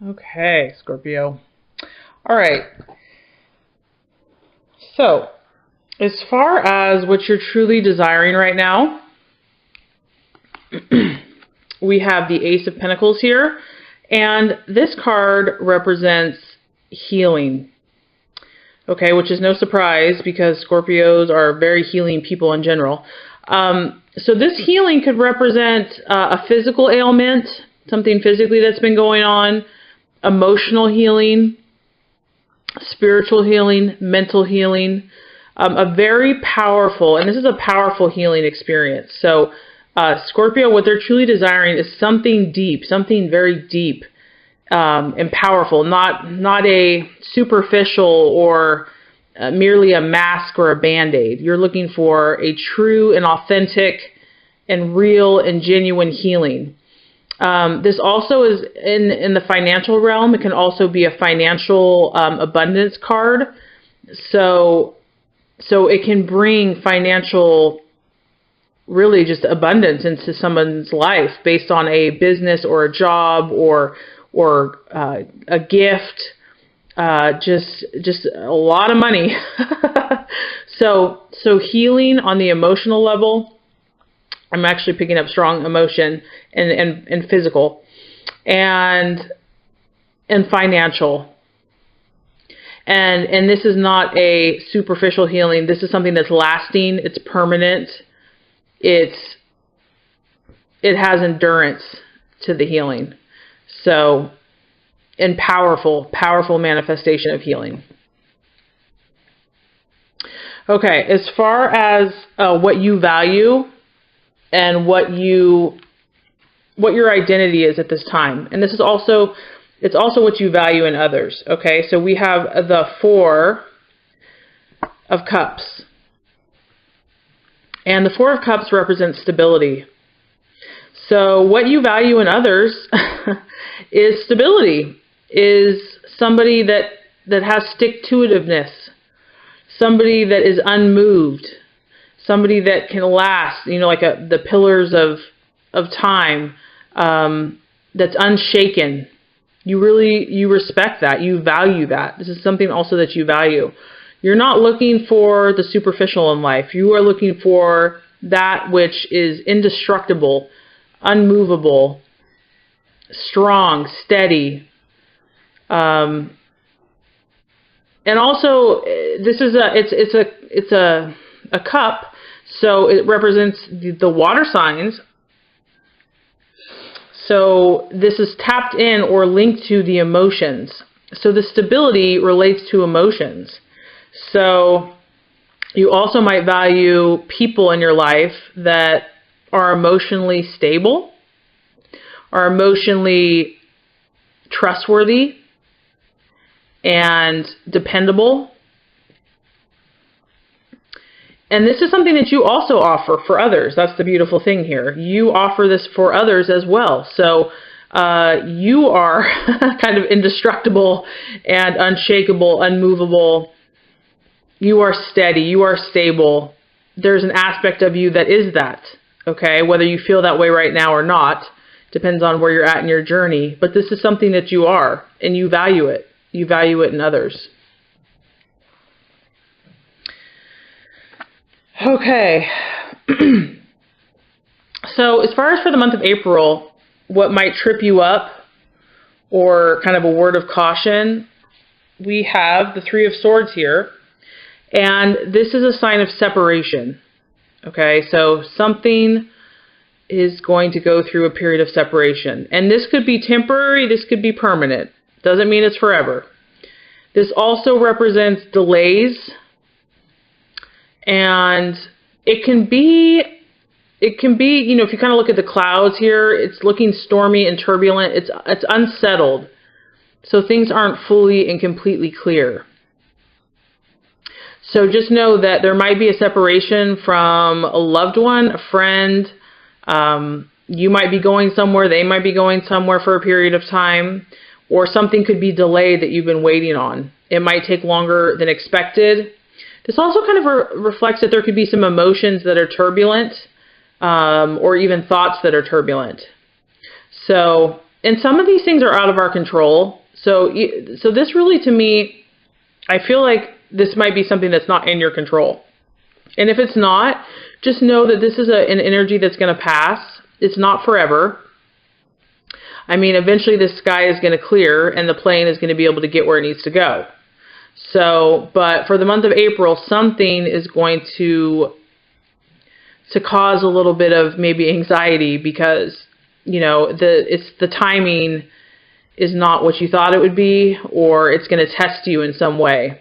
Okay, Scorpio. All right. So, as far as what you're truly desiring right now, we have the Ace of Pentacles here, and this card represents healing. Okay, which is no surprise because Scorpios are very healing people in general. So this healing could represent a physical ailment, something physically that's been going on, emotional healing, spiritual healing, mental healing, a very powerful, and this is a powerful healing experience. So Scorpio, what they're truly desiring is something deep, something very deep and powerful, not a superficial or merely a mask or a band-aid. You're looking for a true and authentic and real and genuine healing. This also is in the financial realm. It can also be a financial abundance card. So it can bring financial, really just abundance into someone's life based on a business or a job or a gift, just a lot of money. So healing on the emotional level. I'm actually picking up strong emotion and physical and financial. And this is not a superficial healing. This is something that's lasting. It's permanent. It has endurance to the healing. So, and powerful manifestation of healing. Okay, as far as what you value and what your identity is at this time. And this is also, it's also what you value in others. Okay, so we have the Four of Cups. And the Four of Cups represents stability. So what you value in others is stability, is somebody that has stick-to-itiveness, somebody that is unmoved, somebody that can last, like the pillars of time, that's unshaken. You respect that. You value that. This is something also that you value. You're not looking for the superficial in life. You are looking for that which is indestructible, unmovable, strong, steady. And also, this is it's a cup, so it represents the water signs. So this is tapped in or linked to the emotions. So the stability relates to emotions. So you also might value people in your life that are emotionally stable, are emotionally trustworthy and dependable. And this is something that you also offer for others. That's the beautiful thing here. You offer this for others as well. So you are kind of indestructible and unshakable, unmovable. You are steady. You are stable. There's an aspect of you that is that. Okay, whether you feel that way right now or not, depends on where you're at in your journey. But this is something that you are, and you value it. You value it in others. Okay. So as far as for the month of April, what might trip you up or kind of a word of caution, we have the Three of Swords here. And this is a sign of separation. Okay, so something is going to go through a period of separation. And this could be temporary, this could be permanent. Doesn't mean it's forever. This also represents delays. And it can be, if you kind of look at the clouds here, it's looking stormy and turbulent. It's unsettled. So things aren't fully and completely clear. So just know that there might be a separation from a loved one, a friend. You might be going somewhere, they might be going somewhere for a period of time, or something could be delayed that you've been waiting on. It might take longer than expected. This also kind of reflects that there could be some emotions that are turbulent, or even thoughts that are turbulent. So And some of these things are out of our control. So this really, to me, I feel like this might be something that's not in your control. And if it's not, just know that this is an energy that's going to pass. It's not forever. I mean, eventually the sky is going to clear and the plane is going to be able to get where it needs to go. So, but for the month of April, something is going to cause a little bit of maybe anxiety because, you know, the timing is not what you thought it would be, or it's going to test you in some way.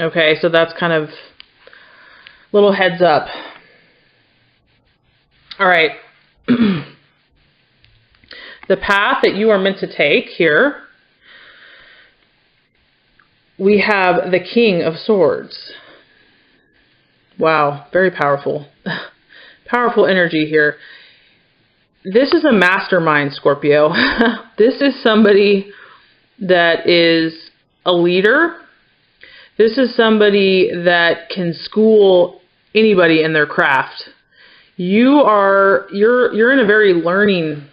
Okay, so that's kind of little heads up. All right. The path that you are meant to take here, we have the King of Swords. Wow, very powerful. Powerful energy here. This is a mastermind, Scorpio. This is somebody that is a leader. This is somebody that can school anybody in their craft. You're in a very learning,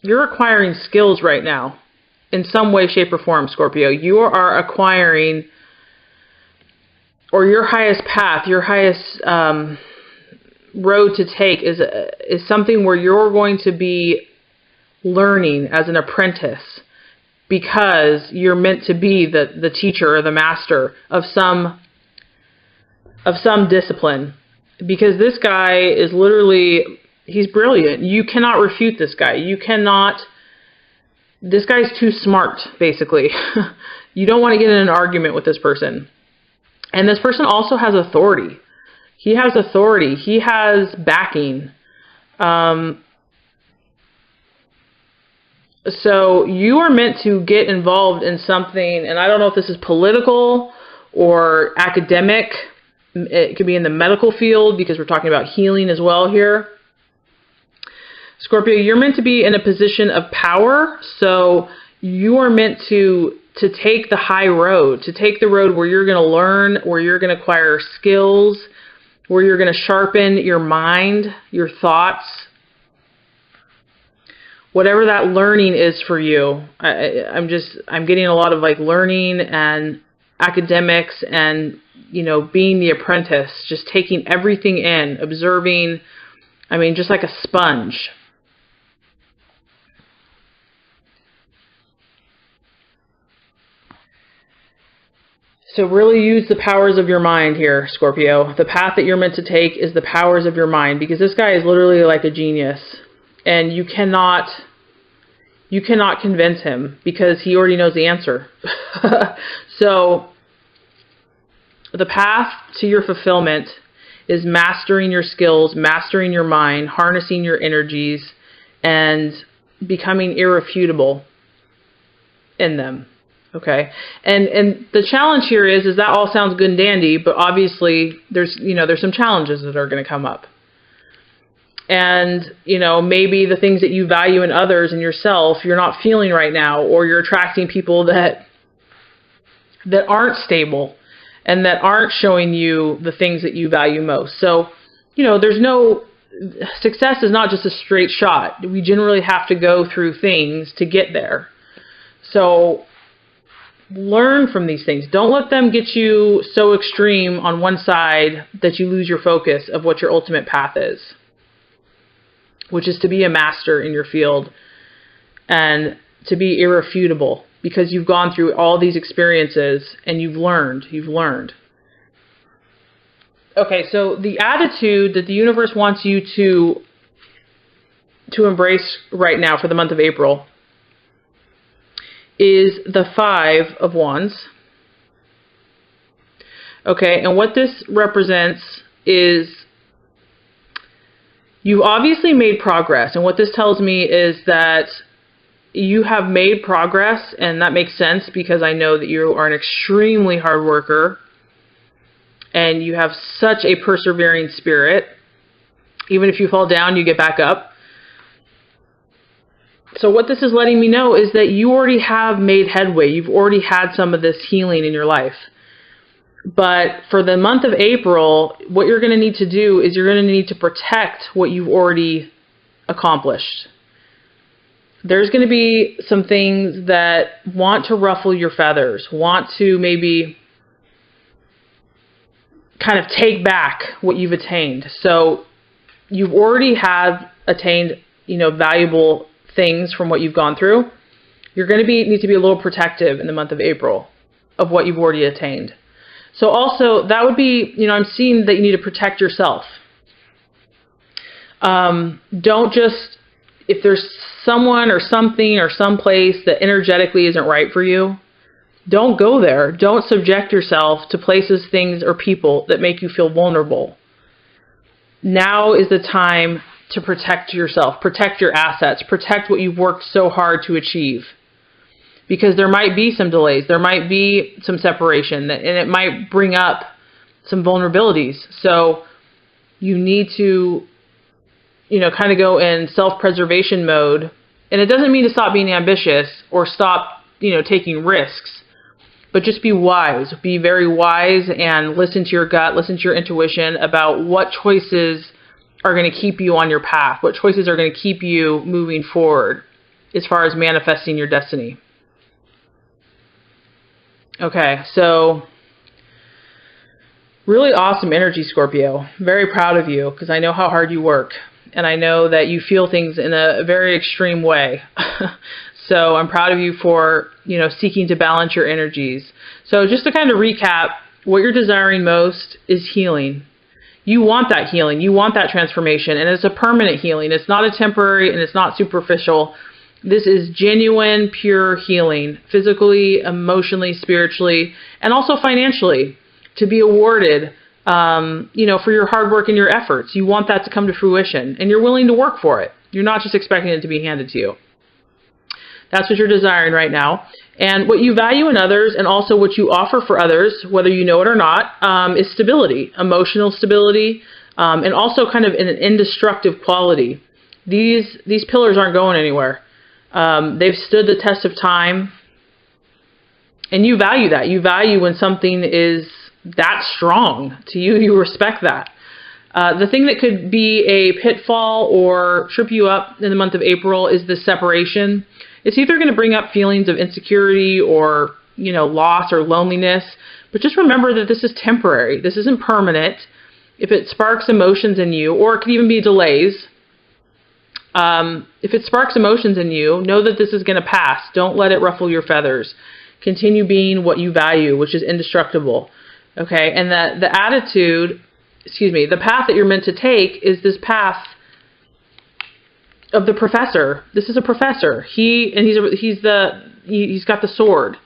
you're acquiring skills right now in some way, shape, or form, Scorpio. You are acquiring, or your highest path, your highest road to take is something where you're going to be learning as an apprentice, because you're meant to be the teacher or the master of some discipline. Because this guy is literally, he's brilliant. You cannot refute this guy. This guy's too smart, basically. You don't want to get in an argument with this person. And this person also has authority. He has authority. He has backing. So you are meant to get involved in something, and I don't know if this is political or academic. It could be in the medical field, because we're talking about healing as well here. Scorpio, you're meant to be in a position of power, so you are meant to take the high road, to take the road where you're going to learn, where you're going to acquire skills, where you're going to sharpen your mind, your thoughts. Whatever that learning is for you. I'm getting a lot of like learning and academics and, you know, being the apprentice, just taking everything in, observing, I mean, just like a sponge. So really use the powers of your mind here, Scorpio. The path that you're meant to take is the powers of your mind, because this guy is literally like a genius, and you cannot convince him, because he already knows the answer. So the path to your fulfillment is mastering your skills, mastering your mind, harnessing your energies, and becoming irrefutable in them. Okay. And the challenge here is that all sounds good and dandy, but obviously there's some challenges that are going to come up. And, you know, maybe the things that you value in others and yourself, you're not feeling right now, or you're attracting people that aren't stable and that aren't showing you the things that you value most. So, you know, success is not just a straight shot. We generally have to go through things to get there. So learn from these things. Don't let them get you so extreme on one side that you lose your focus of what your ultimate path is, which is to be a master in your field and to be irrefutable, because you've gone through all these experiences and you've learned. Okay, so the attitude that the universe wants you to embrace right now for the month of April is the 5 of Wands. Okay, and what this represents is you've obviously made progress. And what this tells me is that you have made progress, and that makes sense because I know that you are an extremely hard worker and you have such a persevering spirit. Even if you fall down, you get back up. So what this is letting me know is that you already have made headway. You've already had some of this healing in your life. But for the month of April, what you're going to need to do is you're going to need to protect what you've already accomplished. there's going to be some things that want to ruffle your feathers, want to maybe kind of take back what you've attained. So you've already have attained, valuable things from what you've gone through. You're going to need to be a little protective in the month of April of what you've already attained. So also that would be, I'm seeing that you need to protect yourself. Don't just, if there's someone or something or some place that energetically isn't right for you, don't go there. Don't subject yourself to places, things, or people that make you feel vulnerable. Now is the time to protect yourself, protect your assets, protect what you've worked so hard to achieve. Because there might be some delays, there might be some separation, and it might bring up some vulnerabilities. So you need to, kind of go in self-preservation mode. And it doesn't mean to stop being ambitious or stop, taking risks. But just be wise. Be very wise and listen to your gut, listen to your intuition about what choices are going to keep you on your path, what choices are going to keep you moving forward as far as manifesting your destiny. Okay, so really awesome energy, Scorpio. Very proud of you because I know how hard you work. And I know that you feel things in a very extreme way. So I'm proud of you for, seeking to balance your energies. So just to kind of recap, what you're desiring most is healing. You want that healing. You want that transformation. And it's a permanent healing. It's not a temporary and it's not superficial. This is genuine, pure healing, physically, emotionally, spiritually, and also financially, to be awarded, for your hard work and your efforts. You want that to come to fruition, and you're willing to work for it. You're not just expecting it to be handed to you. That's what you're desiring right now. And what you value in others and also what you offer for others, whether you know it or not, is stability, emotional stability, and also kind of an indestructive quality. These pillars aren't going anywhere. They've stood the test of time, and you value that. You value when something is that strong to you. You respect that. The thing that could be a pitfall or trip you up in the month of April is the separation. It's either going to bring up feelings of insecurity or, loss or loneliness. But just remember that this is temporary. This isn't permanent. If it sparks emotions in you, or it could even be delays, if it sparks emotions in you, know that this is going to pass. Don't let it ruffle your feathers. Continue being what you value, which is indestructible. Okay, and the path that you're meant to take is this path of the professor. This is a professor. He's got the sword.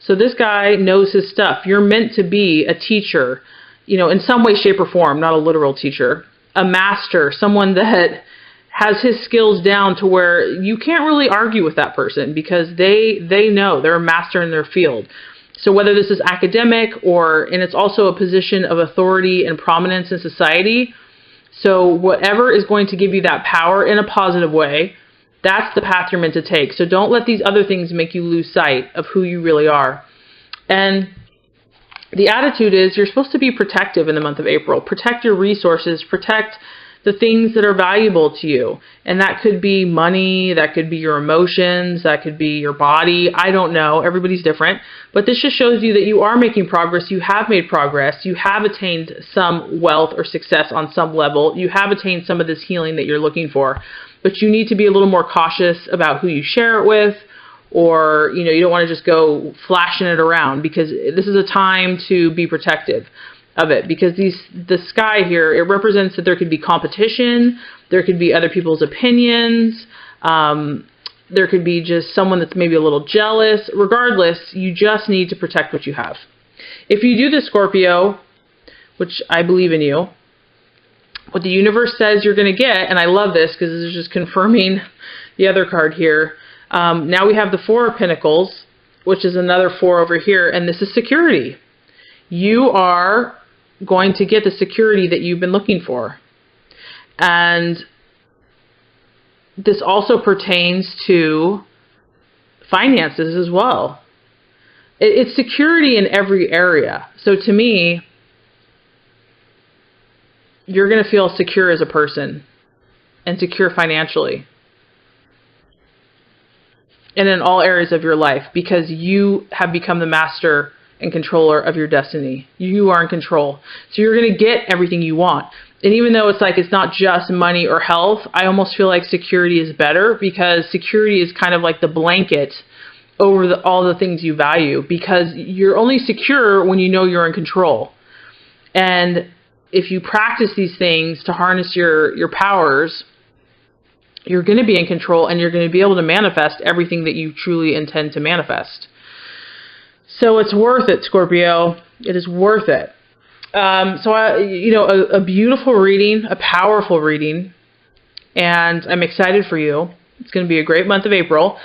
So this guy knows his stuff. You're meant to be a teacher, in some way, shape, or form, not a literal teacher, a master, someone that has his skills down to where you can't really argue with that person because they know, they're a master in their field. So whether this is academic and it's also a position of authority and prominence in society. So whatever is going to give you that power in a positive way, that's the path you're meant to take. So don't let these other things make you lose sight of who you really are. And the attitude is you're supposed to be protective in the month of April. Protect your resources, protect the things that are valuable to you. And that could be money, that could be your emotions, that could be your body. I don't know. Everybody's different. But this just shows you that you are making progress. You have made progress. You have attained some wealth or success on some level. You have attained some of this healing that you're looking for. But you need to be a little more cautious about who you share it with, or, you don't want to just go flashing it around, because this is a time to be protective of it, because the sky here, it represents that there could be competition, there could be other people's opinions, there could be just someone that's maybe a little jealous. Regardless, you just need to protect what you have. If you do this, Scorpio, which I believe in you, what the universe says you're going to get, and I love this because this is just confirming the other card here. Now we have the Four of Pentacles, which is another four over here, and this is security. You are going to get the security that you've been looking for. And this also pertains to finances as well. It's security in every area. So to me, you're going to feel secure as a person and secure financially. and in all areas of your life, because you have become the master and controller of your destiny. You are in control. So you're going to get everything you want. And even though it's like it's not just money or health, I almost feel like security is better, because security is kind of like the blanket over all the things you value, because you're only secure when you know you're in control. And if you practice these things to harness your powers, you're going to be in control, and you're going to be able to manifest everything that you truly intend to manifest. So it's worth it, Scorpio. It is worth it. A beautiful reading, a powerful reading, and I'm excited for you. It's going to be a great month of April.